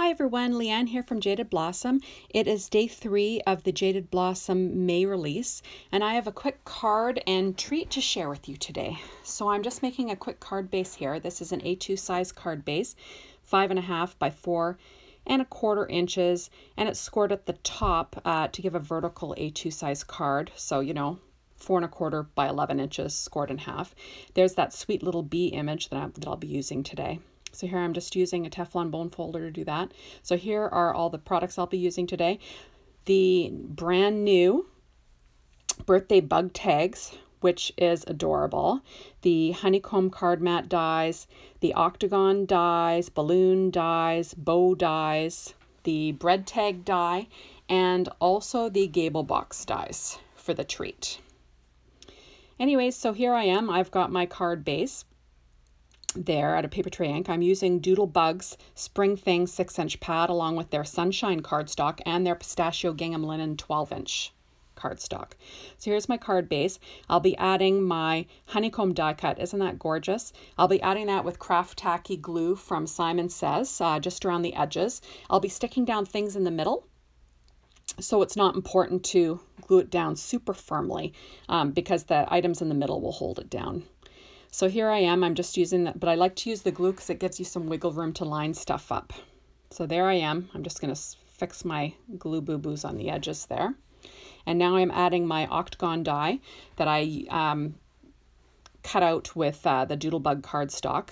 Hi everyone, Leanne here from Jaded Blossom. It is day 3 of the Jaded Blossom May release, and I have a quick card and treat to share with you today. So I'm just making a quick card base here. This is an A2 size card base, 5.5 by 4.25 inches, and it's scored at the top to give a vertical A2 size card. So, you know, 4.25 by 11 inches scored in half. There's that sweet little bee image that I'll be using today. So here I'm just using a Teflon bone folder to do that. So here are all the products I'll be using today. The brand new birthday bug tags, which is adorable. The honeycomb card mat dies, the octagon dies, balloon dies, bow dies, the bread tag die, and also the gable box dies for the treat. Anyways, so here I am. I've got my card base there at a paper tray ink. I'm using Doodlebug's Spring Thing 6-inch pad along with their Sunshine cardstock and their Pistachio Gingham Linen 12-inch cardstock. So here's my card base. I'll be adding my honeycomb die cut. Isn't that gorgeous? I'll be adding that with Craft Tacky glue from Simon Says, just around the edges. I'll be sticking down things in the middle, so it's not important to glue it down super firmly because the items in the middle will hold it down. So here I am, I'm just using that, but I like to use the glue because it gives you some wiggle room to line stuff up. So there I am. I'm just going to fix my glue boo-boos on the edges there. And now I'm adding my octagon die that I cut out with the Doodlebug cardstock.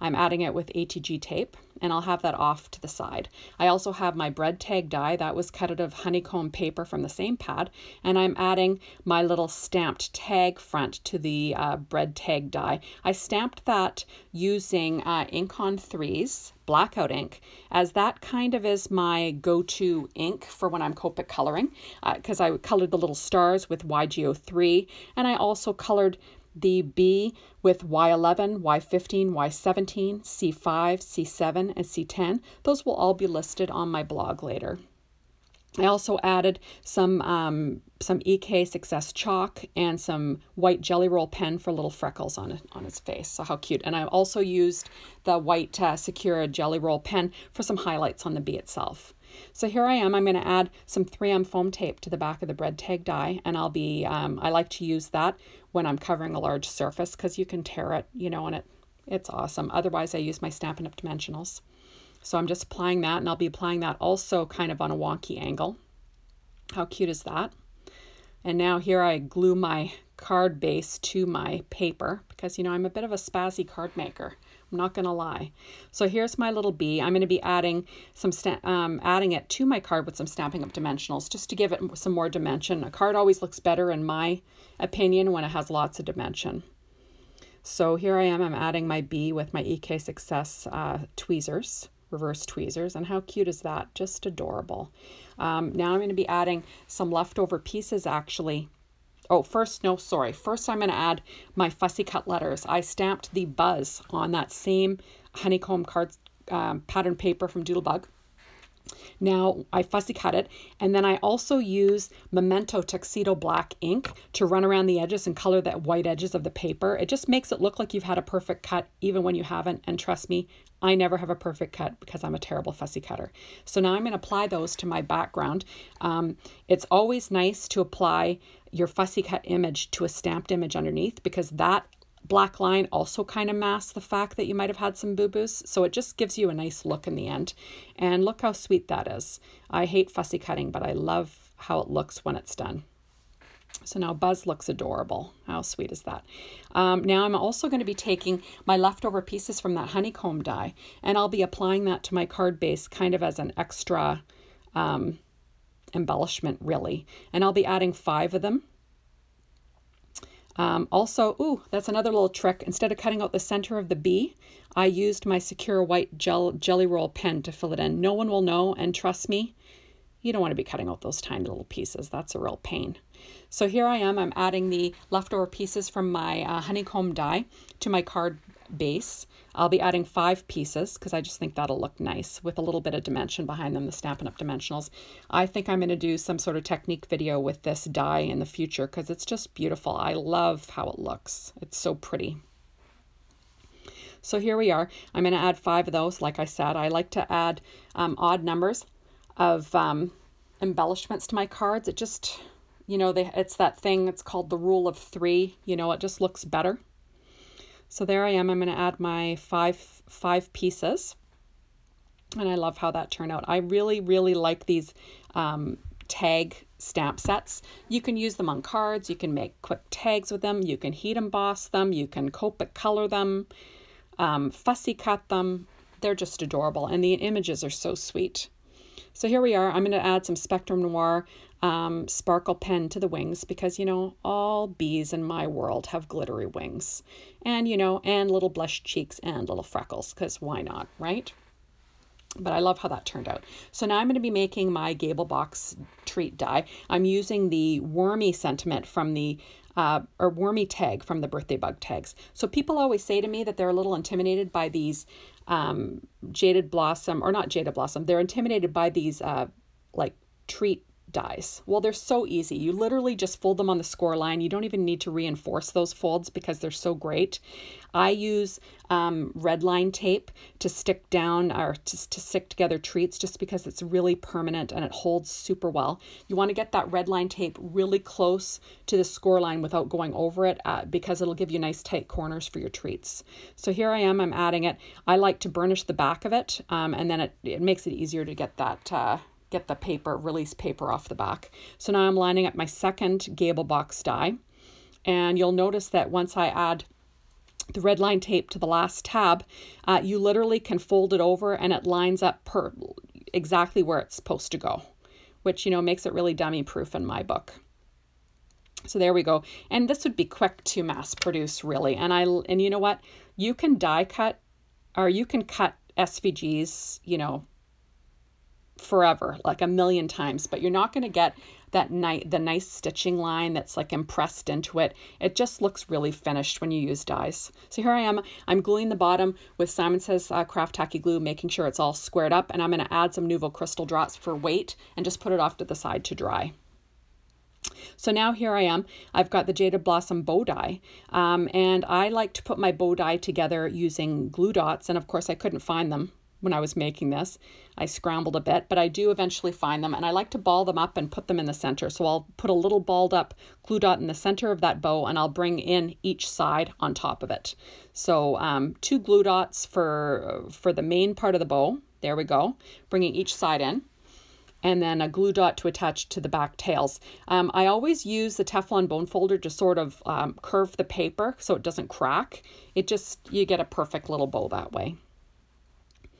I'm adding it with ATG tape, and I'll have that off to the side. I also have my bread tag die that was cut out of honeycomb paper from the same pad, and I'm adding my little stamped tag front to the bread tag die. I stamped that using ink on 3s, blackout ink, as that kind of is my go-to ink for when I'm Copic coloring, because I colored the little stars with YGO3, and I also colored the B with Y11, Y15, Y17, C5, C7, and C10. Those will all be listed on my blog later. I also added some EK Success chalk and some white Jelly Roll pen for little freckles on his face. So how cute. And I also used the white Sakura Jelly Roll pen for some highlights on the bee itself. So here I am. I'm going to add some 3M foam tape to the back of the bread tag die, and I'll be, I like to use that when I'm covering a large surface because you can tear it, you know, and it's awesome. Otherwise, I use my Stampin' Up! Dimensionals. So I'm just applying that, and I'll be applying that also kind of on a wonky angle. How cute is that? And now here I glue my card base to my paper because, you know, I'm a bit of a spazzy card maker. I'm not going to lie. So here's my little bee. I'm going to be adding some adding it to my card with some Stampin' Up! Dimensionals just to give it some more dimension. A card always looks better, in my opinion, when it has lots of dimension. So here I am. I'm adding my bee with my EK Success tweezers, reverse tweezers, and how cute is that? Just adorable. Now I'm going to be adding some leftover pieces actually. Oh, first I'm going to add my fussy cut letters. I stamped the buzz on that same honeycomb card pattern paper from Doodlebug. Now I fussy cut it, and then I also use Memento Tuxedo Black ink to run around the edges and color the white edges of the paper. It just makes it look like you've had a perfect cut even when you haven't, and trust me, I never have a perfect cut because I'm a terrible fussy cutter. So now I'm going to apply those to my background. It's always nice to apply your fussy cut image to a stamped image underneath because that black line also kind of masks the fact that you might have had some boo-boos. So it just gives you a nice look in the end. And look how sweet that is. I hate fussy cutting, but I love how it looks when it's done. So now Buzz looks adorable. How sweet is that? Now I'm also going to be taking my leftover pieces from that honeycomb die, and I'll be applying that to my card base kind of as an extra embellishment, really. And I'll be adding 5 of them. Also, ooh, that's another little trick. Instead of cutting out the center of the bee, I used my Sakura white Jelly Roll pen to fill it in. No one will know, and trust me, you don't want to be cutting out those tiny little pieces. That's a real pain. So here I am. I'm adding the leftover pieces from my honeycomb die to my card base. I'll be adding 5 pieces because I just think that'll look nice with a little bit of dimension behind them, the Stampin' Up! Dimensionals. I think I'm going to do some sort of technique video with this die in the future because it's just beautiful. I love how it looks. It's so pretty. So here we are. I'm going to add 5 of those. Like I said, I like to add odd numbers of embellishments to my cards. It just, you know, it's that thing, it's called the rule of 3. You know, it just looks better. So there I am. I'm going to add my five pieces. And I love how that turned out. I really, really like these tag stamp sets. You can use them on cards. You can make quick tags with them. You can heat emboss them. You can Copic color them, fussy cut them. They're just adorable. And the images are so sweet. So here we are. I'm going to add some Spectrum Noir sparkle pen to the wings because, you know, all bees in my world have glittery wings. And, you know, and little blush cheeks and little freckles, because why not, right? But I love how that turned out. So now I'm going to be making my Gable Box treat die. I'm using the Wormy sentiment from the, or Wormy tag from the Birthday Bug tags. So people always say to me that they're a little intimidated by these Jaded Blossom, or not Jaded Blossom, they're intimidated by these like treat dies. Well, they're so easy. You literally just fold them on the score line. You don't even need to reinforce those folds because they're so great. I use red line tape to stick down or to stick together treats just because it's really permanent and it holds super well. You want to get that red line tape really close to the score line without going over it because it'll give you nice tight corners for your treats. So here I am, I'm adding it. I like to burnish the back of it and then it makes it easier to get that get the paper, release paper off the back. So now I'm lining up my second Gable Box die. And you'll notice that once I add the red line tape to the last tab, you literally can fold it over and it lines up exactly where it's supposed to go, which, you know, makes it really dummy proof in my book. So there we go. And this would be quick to mass produce, really. And you know what? You can die cut, or you can cut SVGs, you know, forever, like a million times, but you're not going to get that the nice stitching line that's like impressed into it. It just looks really finished when you use dies. So here I am, I'm gluing the bottom with Simon Says Craft Tacky Glue, making sure it's all squared up, and I'm going to add some Nuvo Crystal drops for weight and just put it off to the side to dry. So now here I am, I've got the Jaded Blossom bow die, and I like to put my bow die together using glue dots, and of course I couldn't find them when I was making this. I scrambled a bit, but I do eventually find them, and I like to ball them up and put them in the center. So I'll put a little balled up glue dot in the center of that bow, and I'll bring in each side on top of it. So 2 glue dots for the main part of the bow. There we go, bringing each side in. And then a glue dot to attach to the back tails. I always use the Teflon bone folder to sort of curve the paper so it doesn't crack. You get a perfect little bow that way.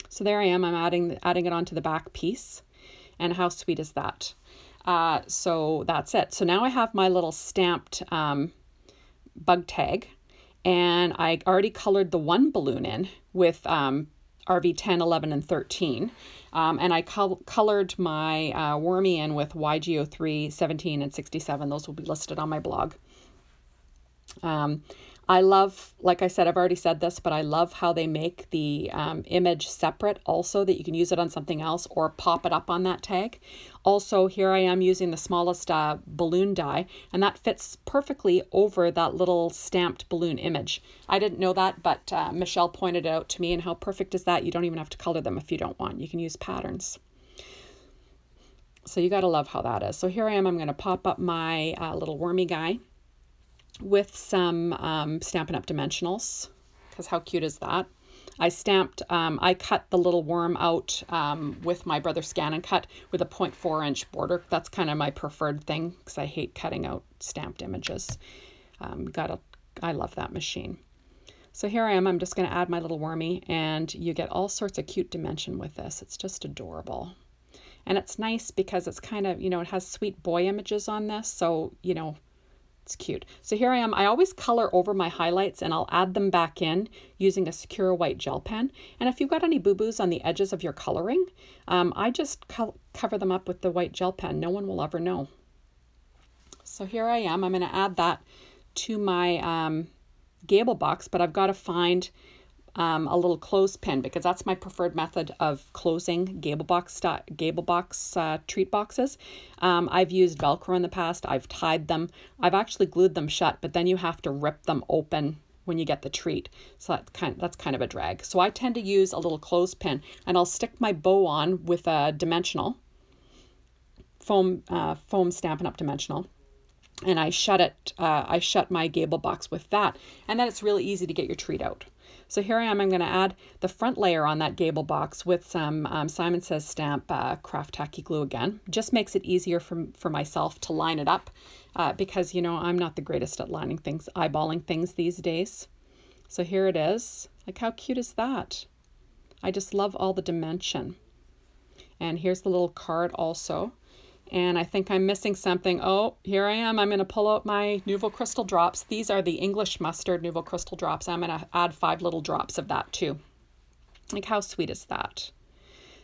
So there I am, I'm adding it onto the back piece, and how sweet is that? So that's it. So now I have my little stamped bug tag, and I already colored the one balloon in with RV 10, 11, and 13. And I colored my Wormy in with YGO3, 17, and 67. Those will be listed on my blog. I love, like I said, I've already said this, but I love how they make the image separate also, that you can use it on something else or pop it up on that tag. Also, here I am using the smallest balloon die, and that fits perfectly over that little stamped balloon image. I didn't know that, but Michelle pointed it out to me, and how perfect is that? You don't even have to color them if you don't want. You can use patterns. So you got to love how that is. So here I am, I'm going to pop up my little Wormy guy with some Stampin' Up! Dimensionals, because how cute is that? I cut the little worm out with my Brother Scan and Cut with a 0.4-inch border. That's kind of my preferred thing because I hate cutting out stamped images. I love that machine. So here I am, I'm just going to add my little Wormy, and you get all sorts of cute dimension with this. It's just adorable. And it's nice because it's kind of, you know, it has sweet boy images on this, so, you know, it's cute. So here I am. I always color over my highlights, and I'll add them back in using a Secura white gel pen. And if you've got any boo-boos on the edges of your coloring, I just cover them up with the white gel pen. No one will ever know. So here I am. I'm going to add that to my Gable Box, but I've got to find a little clothespin because that's my preferred method of closing Gable Box treat boxes. I've used Velcro in the past. I've tied them. I've actually glued them shut, but then you have to rip them open when you get the treat. So that's kind of a drag. So I tend to use a little clothespin, and I'll stick my bow on with a dimensional foam Stampin' Up! Dimensional. And I shut my gable box with that. And then it's really easy to get your treat out. So here I am, I'm going to add the front layer on that gable box with some Simon Says Stamp craft tacky glue again. Just makes it easier for myself to line it up because, you know, I'm not the greatest at lining things, eyeballing things these days. So here it is. Like, how cute is that? I just love all the dimension. And here's the little card also. And I think I'm missing something. Oh, here I am. I'm going to pull out my Nouveau Crystal drops. These are the English Mustard Nouveau Crystal drops. I'm going to add 5 little drops of that too. Like, how sweet is that?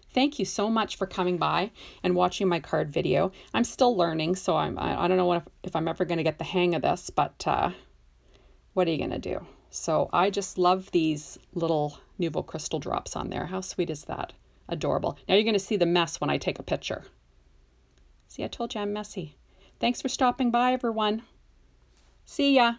Thank you so much for coming by and watching my card video. I'm still learning, so I don't know if I'm ever going to get the hang of this, but what are you going to do? So I just love these little Nouveau Crystal drops on there. How sweet is that? Adorable. Now you're going to see the mess when I take a picture. See, I told you I'm messy. Thanks for stopping by, everyone. See ya.